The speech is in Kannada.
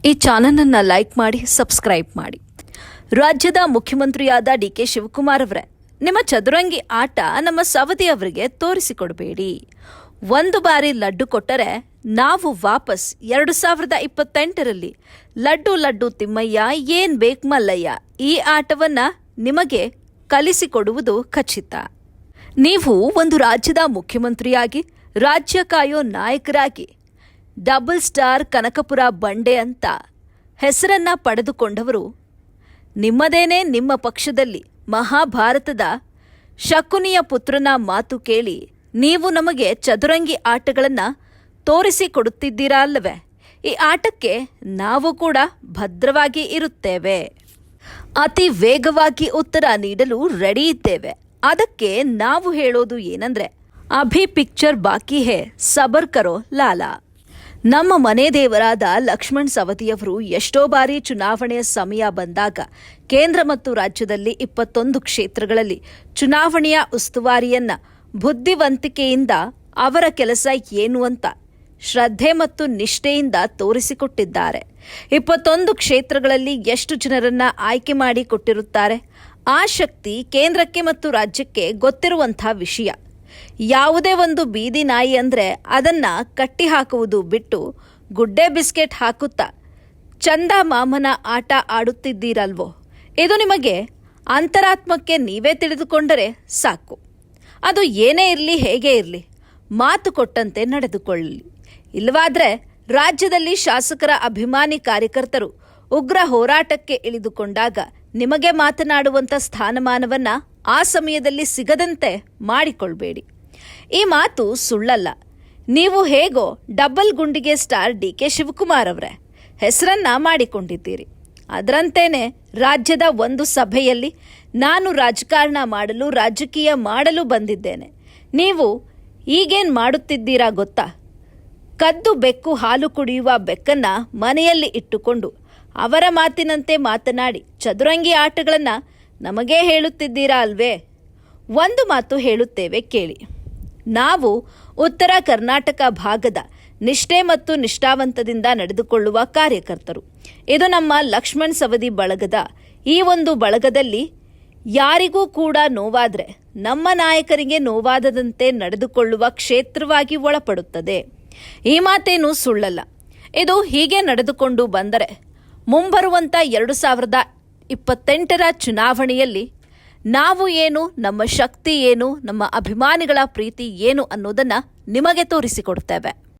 ಈ ಚಾನಲನ್ನು ಲೈಕ್ ಮಾಡಿ, ಸಬ್ಸ್ಕ್ರೈಬ್ ಮಾಡಿ. ರಾಜ್ಯದ ಮುಖ್ಯಮಂತ್ರಿಯಾದ ಡಿ.ಕೆ. ಶಿವಕುಮಾರ್ ಅವರೇ, ನಿಮ್ಮ ಚದುರಂಗಿ ಆಟ ನಮ್ಮ ಸವದಿ ಅವರಿಗೆ ತೋರಿಸಿಕೊಡಬೇಡಿ. ಒಂದು ಬಾರಿ ಲಡ್ಡು ಕೊಟ್ಟರೆ ನಾವು ವಾಪಸ್ 2028ರಲ್ಲಿ ಲಡ್ಡು ಲಡ್ಡು ತಿಮ್ಮಯ್ಯ ಏನ್ ಬೇಕ್ ಮಲ್ಲಯ್ಯ ಈ ಆಟವನ್ನ ನಿಮಗೆ ಕಲಿಸಿಕೊಡುವುದು ಖಚಿತ. ನೀವು ಒಂದು ರಾಜ್ಯದ ಮುಖ್ಯಮಂತ್ರಿಯಾಗಿ, ರಾಜ್ಯ ಕಾಯೋ ನಾಯಕರಾಗಿ ಡಬಲ್ ಸ್ಟಾರ್ ಕನಕಪುರ ಬಂಡೆ ಅಂತ ಹೆಸರನ್ನ ಪಡೆದುಕೊಂಡವರು. ನಿಮ್ಮದೇನೆ ನಿಮ್ಮ ಪಕ್ಷದಲ್ಲಿ ಮಹಾಭಾರತದ ಶಕುನಿಯ ಪುತ್ರನ ಮಾತು ಕೇಳಿ ನೀವು ನಮಗೆ ಚದುರಂಗಿ ಆಟಗಳನ್ನು ತೋರಿಸಿಕೊಡುತ್ತಿದ್ದೀರಾ ಅಲ್ಲವೇ? ಈ ಆಟಕ್ಕೆ ನಾವು ಕೂಡ ಭದ್ರವಾಗಿ ಇರುತ್ತೇವೆ. ಅತಿ ವೇಗವಾಗಿ ಉತ್ತರ ನೀಡಲು ರೆಡಿ ಇದ್ದೇವೆ. ಅದಕ್ಕೆ ನಾವು ಹೇಳೋದು ಏನಂದ್ರೆ, ಅಭಿ ಪಿಕ್ಚರ್ ಬಾಕಿ ಹೇ, ಸಬರ್ ಕರೋ ಲಾಲಾ. ನಮ್ಮ ಮನೆ ದೇವರಾದ ಲಕ್ಷ್ಮಣ್ ಸವದಿಯವರು ಎಷ್ಟೋ ಬಾರಿ ಚುನಾವಣೆಯ ಸಮಯ ಬಂದಾಗ ಕೇಂದ್ರ ಮತ್ತು ರಾಜ್ಯದಲ್ಲಿ 21 ಕ್ಷೇತ್ರಗಳಲ್ಲಿ ಚುನಾವಣೆಯ ಉಸ್ತುವಾರಿಯನ್ನ ಬುದ್ಧಿವಂತಿಕೆಯಿಂದ ಅವರ ಕೆಲಸ ಏನು ಅಂತ ಶ್ರದ್ಧೆ ಮತ್ತು ನಿಷ್ಠೆಯಿಂದ ತೋರಿಸಿಕೊಟ್ಟಿದ್ದಾರೆ. 21 ಕ್ಷೇತ್ರಗಳಲ್ಲಿ ಎಷ್ಟು ಜನರನ್ನ ಆಯ್ಕೆ ಮಾಡಿ ಕೊಟ್ಟಿರುತ್ತಾರೆ. ಆ ಶಕ್ತಿ ಕೇಂದ್ರಕ್ಕೆ ಮತ್ತು ರಾಜ್ಯಕ್ಕೆ ಗೊತ್ತಿರುವಂಥ ವಿಷಯ. ಯಾವುದೇ ಒಂದು ಬೀದಿ ನಾಯಿ ಅಂದರೆ ಅದನ್ನ ಕಟ್ಟಿ ಹಾಕುವುದು ಬಿಟ್ಟು ಗುಡ್ಡೆ ಬಿಸ್ಕೆಟ್ ಹಾಕುತ್ತಾ ಚಂದ ಮಾಮನ ಆಟ ಆಡುತ್ತಿದ್ದೀರಲ್ವೋ, ಇದು ನಿಮಗೆ ಅಂತರಾತ್ಮಕ್ಕೆ ನೀವೇ ತಿಳಿದುಕೊಂಡರೆ ಸಾಕು. ಅದು ಏನೇ ಇರಲಿ, ಹೇಗೆ ಇರಲಿ, ಮಾತು ಕೊಟ್ಟಂತೆ ನಡೆದುಕೊಳ್ಳಿ. ಇಲ್ಲವಾದರೆ ರಾಜ್ಯದಲ್ಲಿ ಶಾಸಕರ ಅಭಿಮಾನಿ ಕಾರ್ಯಕರ್ತರು ಉಗ್ರ ಹೋರಾಟಕ್ಕೆ ಇಳಿದುಕೊಂಡಾಗ ನಿಮಗೆ ಮಾತನಾಡುವಂಥ ಸ್ಥಾನಮಾನವನ್ನ ಆ ಸಮಯದಲ್ಲಿ ಸಿಗದಂತೆ ಮಾಡಿಕೊಳ್ಬೇಡಿ. ಈ ಮಾತು ಸುಳ್ಳಲ್ಲ. ನೀವು ಹೇಗೋ ಡಬಲ್ ಗುಂಡಿಗೆ ಸ್ಟಾರ್ ಡಿ.ಕೆ. ಶಿವಕುಮಾರ್ ಅವರೇ ಹೆಸರನ್ನ ಮಾಡಿಕೊಂಡಿದ್ದೀರಿ. ಅದರಂತೇನೆ ರಾಜ್ಯದ ಒಂದು ಸಭೆಯಲ್ಲಿ ನಾನು ರಾಜಕಾರಣ ಮಾಡಲು, ರಾಜಕೀಯ ಮಾಡಲು ಬಂದಿದ್ದೇನೆ. ನೀವು ಈಗೇನು ಮಾಡುತ್ತಿದ್ದೀರಾ ಗೊತ್ತಾ? ಕದ್ದು ಬೆಕ್ಕು ಹಾಲು ಕುಡಿಯುವ ಬೆಕ್ಕನ್ನ ಮನೆಯಲ್ಲಿ ಇಟ್ಟುಕೊಂಡು ಅವರ ಮಾತಿನಂತೆ ಮಾತನಾಡಿ ಚದುರಂಗಿ ಆಟಗಳನ್ನು ನಮಗೇ ಹೇಳುತ್ತಿದ್ದೀರಾ ಅಲ್ವೇ? ಒಂದು ಮಾತು ಹೇಳುತ್ತೇವೆ ಕೇಳಿ. ನಾವು ಉತ್ತರ ಕರ್ನಾಟಕ ಭಾಗದ ನಿಷ್ಠೆ ಮತ್ತು ನಿಷ್ಠಾವಂತದಿಂದ ನಡೆದುಕೊಳ್ಳುವ ಕಾರ್ಯಕರ್ತರು. ಇದು ನಮ್ಮ ಲಕ್ಷ್ಮಣ್ ಸವದಿ ಬಳಗದ ಈ ಒಂದು ಬಳಗದಲ್ಲಿ ಯಾರಿಗೂ ಕೂಡ ನೋವಾದರೆ ನಮ್ಮ ನಾಯಕರಿಗೆ ನೋವಾದದಂತೆ ನಡೆದುಕೊಳ್ಳುವ ಕ್ಷೇತ್ರವಾಗಿ ಒಳಪಡುತ್ತದೆ. ಈ ಮಾತೇನು ಸುಳ್ಳಲ್ಲ. ಇದು ಹೀಗೆ ನಡೆದುಕೊಂಡು ಬಂದರೆ ಮುಂಬರುವಂಥ 2028ರ ಚುನಾವಣೆಯಲ್ಲಿ ನಾವು ಏನು, ನಮ್ಮ ಶಕ್ತಿ ಏನು, ನಮ್ಮ ಅಭಿಮಾನಿಗಳ ಪ್ರೀತಿ ಏನು ಅನ್ನೋದನ್ನು ನಿಮಗೆ ತೋರಿಸಿಕೊಡ್ತೇವೆ.